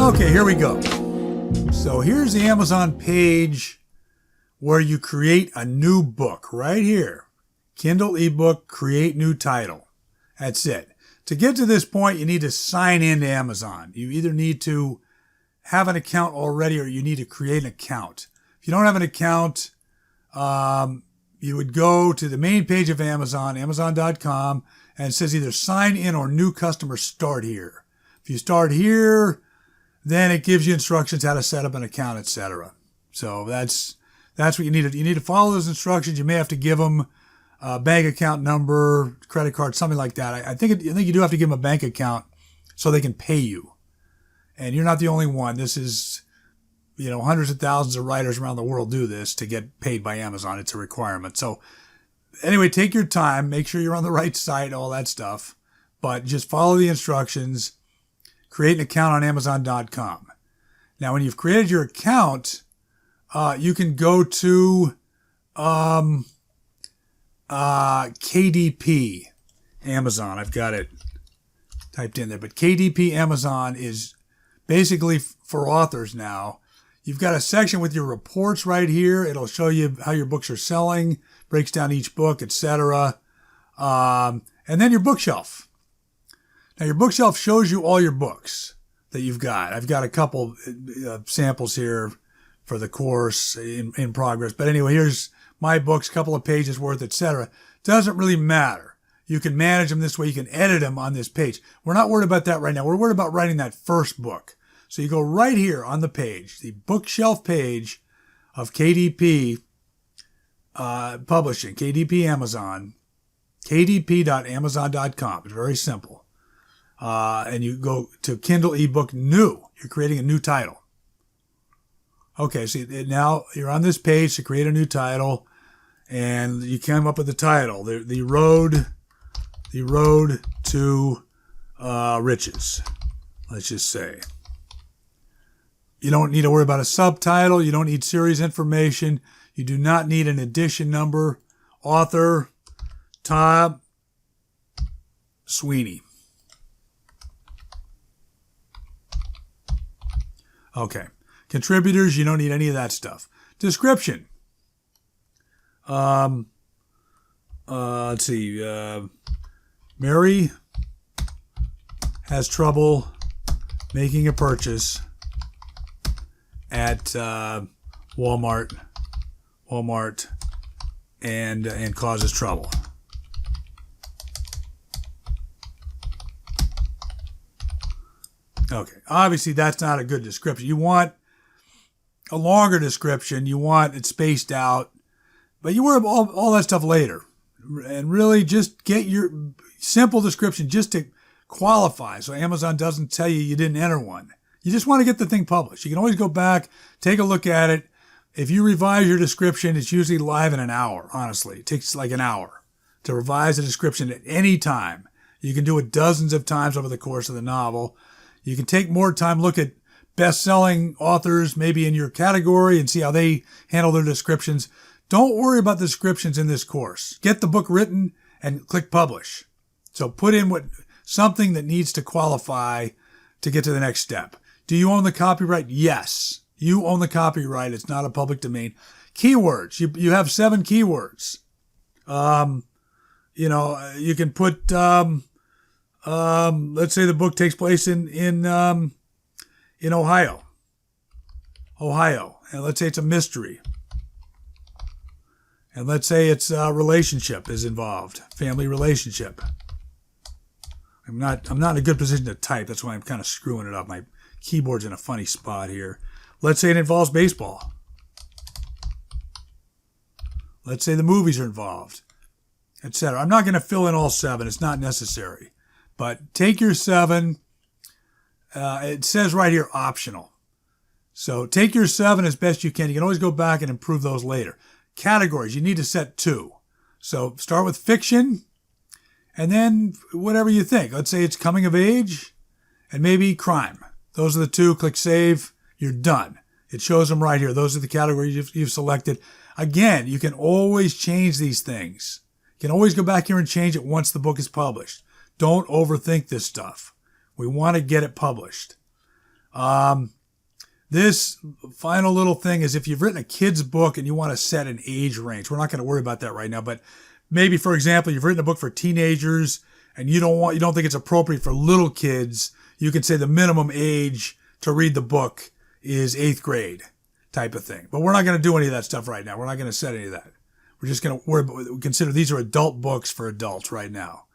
Okay, here we go. So here's the Amazon page where you create a new book right here. Kindle ebook, create new title. That's it. To get to this point, you need to sign in to Amazon. You either need to have an account already or you need to create an account. If you don't have an account, you would go to the main page of Amazon, Amazon.com, and it says either sign in or new customer start here. If you start here, then it gives you instructions how to set up an account, etc. So that's what you need. You need to follow those instructions. You may have to give them a bank account number, credit card, something like that. I think you do have to give them a bank account so they can pay you. And you're not the only one. This is, hundreds of thousands of writers around the world do this to get paid by Amazon. It's a requirement. So anyway, take your time. Make sure you're on the right site, all that stuff. But just follow the instructions. Create an account on Amazon.com. Now, when you've created your account, you can go to KDP Amazon. I've got it typed in there. But KDP Amazon is basically for authors now. You've got a section with your reports right here. It'll show you how your books are selling, breaks down each book, etc. And then your bookshelf. Now, your bookshelf shows you all your books that you've got. I've got a couple samples here for the course in progress. But anyway, here's my books, couple of pages worth, etc. Doesn't really matter. You can manage them this way. You can edit them on this page. We're not worried about that right now. We're worried about writing that first book. So you go right here on the page, the bookshelf page of KDP Publishing, KDP Amazon, kdp.amazon.com. It's very simple. And you go to Kindle ebook new. You're creating a new title. Okay, so now you're on this page to create a new title, and you came up with the title, the road to riches. Let's just say. You don't need to worry about a subtitle. You don't need series information. You do not need an edition number. Author, Todd Sweeney. Okay. Contributors, you don't need any of that stuff. Description. Let's see. Mary has trouble making a purchase at Walmart and causes trouble. Okay, obviously that's not a good description. You want a longer description. You want it spaced out, but you worry about all that stuff later. And really just get your simple description just to qualify so Amazon doesn't tell you didn't enter one. You just want to get the thing published. You can always go back, take a look at it. If you revise your description, it's usually live in an hour, honestly. It takes like an hour to revise a description at any time. You can do it dozens of times over the course of the novel. You can take more time, look at best-selling authors maybe in your category and see how they handle their descriptions. Don't worry about the descriptions in this course. Get the book written and click publish. So put in something that needs to qualify to get to the next step. Do you own the copyright? Yes. You own the copyright. It's not a public domain. Keywords. You have 7 keywords. You can put, let's say the book takes place in Ohio. And let's say it's a mystery. And let's say it's a relationship is involved, family relationship. I'm not in a good position to type. That's why I'm kind of screwing it up. My keyboard's in a funny spot here. Let's say it involves baseball. Let's say the movies are involved, etc. I'm not going to fill in all 7. It's not necessary. But take your 7. It says right here, optional. So take your 7 as best you can. You can always go back and improve those later. Categories, you need to set 2. So start with fiction, and then whatever you think. Let's say it's coming of age, and maybe crime. Those are the 2. Click save. You're done. It shows them right here. Those are the categories you've selected. Again, you can always change these things. You can always go back here and change it once the book is published. Don't overthink this stuff. We want to get it published. This final little thing is if you've written a kid's book and you want to set an age range, we're not going to worry about that right now, but maybe, for example, you've written a book for teenagers and you don't think it's appropriate for little kids, you can say the minimum age to read the book is 8th grade type of thing. But we're not going to do any of that stuff right now. We're not going to set any of that. We're just going to consider these are adult books for adults right now.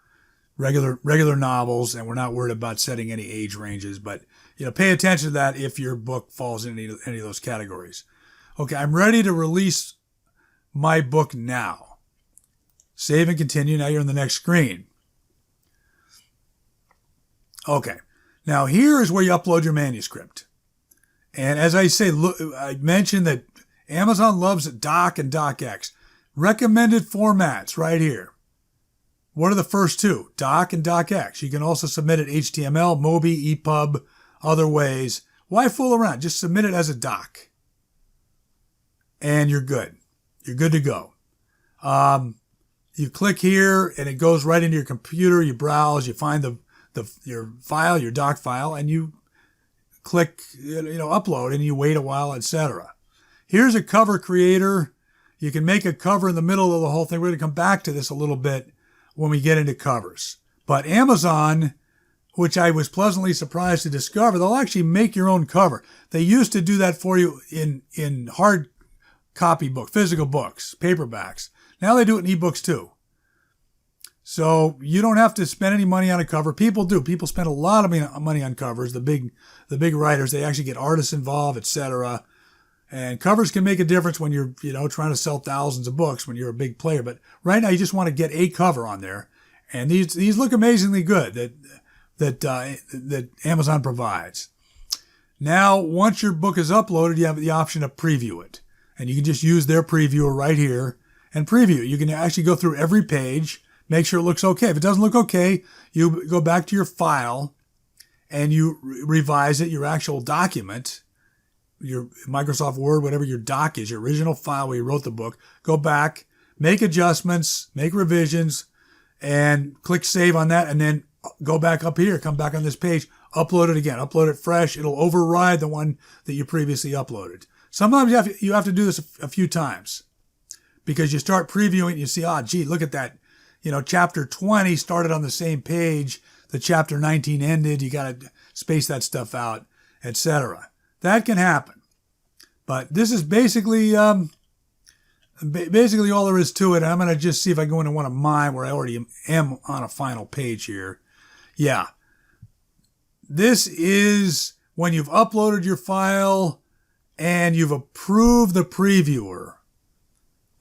Regular novels, and we're not worried about setting any age ranges, but pay attention to that if your book falls in any of those categories. Okay, I'm ready to release my book now. Save and continue. Now you're on the next screen. Okay, now here is where you upload your manuscript. And as I say, look, I mentioned that Amazon loves Doc and DocX. Recommended formats right here. What are the first two? Doc and DocX. You can also submit it HTML, Mobi, EPUB, other ways. Why fool around? Just submit it as a doc. And you're good. You're good to go. You click here and it goes right into your computer. You browse, you find your file, your doc file, and you click, upload, and you wait a while, etc. Here's a cover creator. You can make a cover in the middle of the whole thing. We're going to come back to this a little bit when we get into covers. But Amazon, which I was pleasantly surprised to discover, they'll actually make your own cover. They used to do that for you in hard copy book, physical books, paperbacks. Now they do it in ebooks too. So you don't have to spend any money on a cover. People do. People spend a lot of money on covers. The big writers, they actually get artists involved, etc. And covers can make a difference when you're, trying to sell thousands of books when you're a big player. But right now you just want to get a cover on there. And these look amazingly good that Amazon provides. Now, once your book is uploaded, you have the option to preview it. And you can just use their previewer right here and preview it. You can actually go through every page, make sure it looks okay. If it doesn't look okay, you go back to your file and you revise it, your actual document, your Microsoft Word, whatever your doc is, your original file where you wrote the book. Go back, make adjustments, make revisions, and click save on that, and then go back up here, come back on this page, upload it again, upload it fresh. It'll override the one that you previously uploaded. Sometimes you have to do this a few times because you start previewing and you see, look at that. Chapter 20 started on the same page. The chapter 19 ended. You got to space that stuff out, etc. That can happen. But this is basically all there is to it. I'm going to just see if I go into one of mine where I already am on a final page here. Yeah. This is when you've uploaded your file and you've approved the previewer.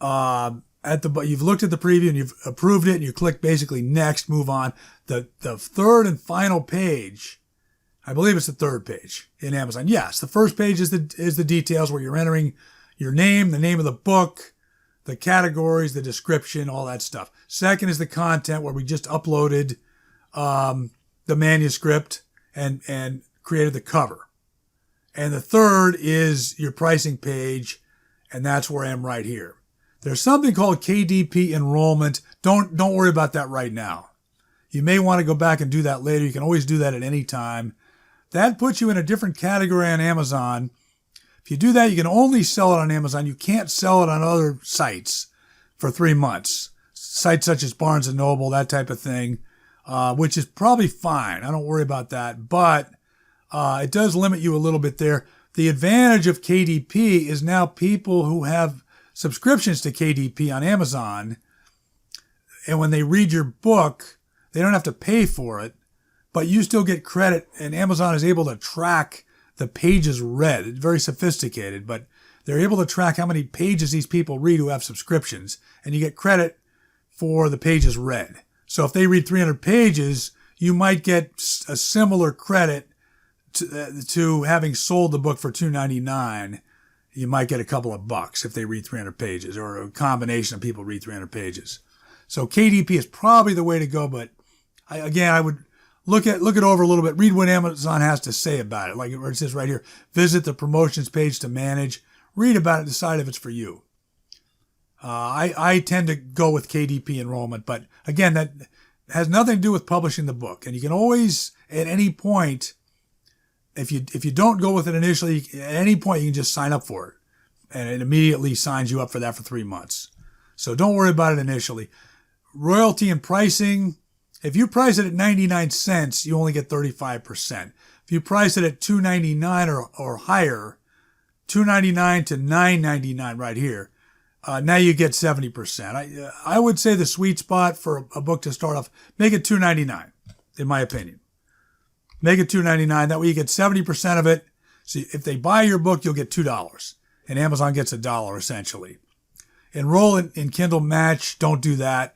You've looked at the preview and you've approved it and you click basically next, move on. The third and final page, I believe it's the third page in Amazon. Yes, the first page is the details where you're entering your name, the name of the book, the categories, the description, all that stuff. Second is the content where we just uploaded the manuscript and created the cover. And the third is your pricing page, and that's where I am right here. There's something called KDP enrollment. Don't worry about that right now. You may want to go back and do that later. You can always do that at any time. That puts you in a different category on Amazon. If you do that, you can only sell it on Amazon. You can't sell it on other sites for 3 months. Sites such as Barnes & Noble, that type of thing, which is probably fine. I don't worry about that. But it does limit you a little bit there. The advantage of KDP is now people who have subscriptions to KDP on Amazon, and when they read your book, they don't have to pay for it, but you still get credit, and Amazon is able to track the pages read. It's very sophisticated, but they're able to track how many pages these people read who have subscriptions, and you get credit for the pages read. So if they read 300 pages, you might get a similar credit to having sold the book for $2.99. You might get a couple of bucks if they read 300 pages, or a combination of people read 300 pages. So KDP is probably the way to go, but I would look it over a little bit. Read what Amazon has to say about it. Like it says right here, visit the promotions page to manage. Read about it, decide if it's for you. I tend to go with KDP enrollment, but again, that has nothing to do with publishing the book. And you can always, at any point, if you don't go with it initially, at any point you can just sign up for it, and it immediately signs you up for that for 3 months. So don't worry about it initially. Royalty and pricing. If you price it at 99 cents, you only get 35%. If you price it at $2.99 or higher, $2.99 to $9.99 right here, now you get 70%. I would say the sweet spot for a book to start off, make it $2.99, in my opinion. Make it $2.99. That way you get 70% of it. So if they buy your book, you'll get $2. And Amazon gets $1, essentially. Enroll in Kindle Match. Don't do that.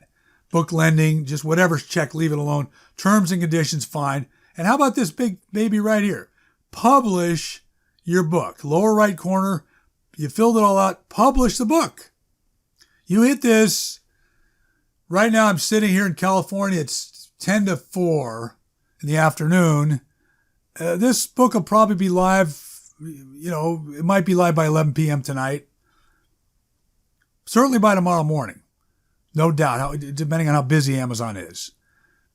Book lending, just whatever's checked, leave it alone. Terms and conditions, fine. And how about this big baby right here? Publish your book. Lower right corner, you filled it all out. Publish the book. You hit this. Right now I'm sitting here in California. It's 10 to 4 in the afternoon. This book will probably be live, it might be live by 11 p.m. tonight. Certainly by tomorrow morning. No doubt, depending on how busy Amazon is.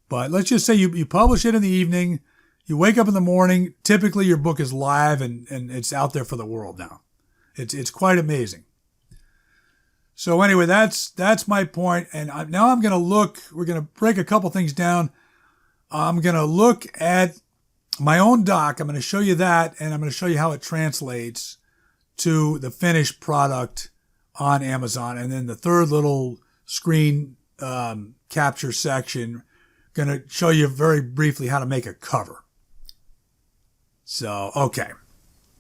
But let's just say you publish it in the evening. You wake up in the morning. Typically, your book is live and it's out there for the world now. It's quite amazing. So anyway, that's my point. And now I'm going to look. We're going to break a couple things down. I'm going to look at my own doc. I'm going to show you that, and I'm going to show you how it translates to the finished product on Amazon. And then the third little screen capture section, going to show you very briefly how to make a cover. So, okay.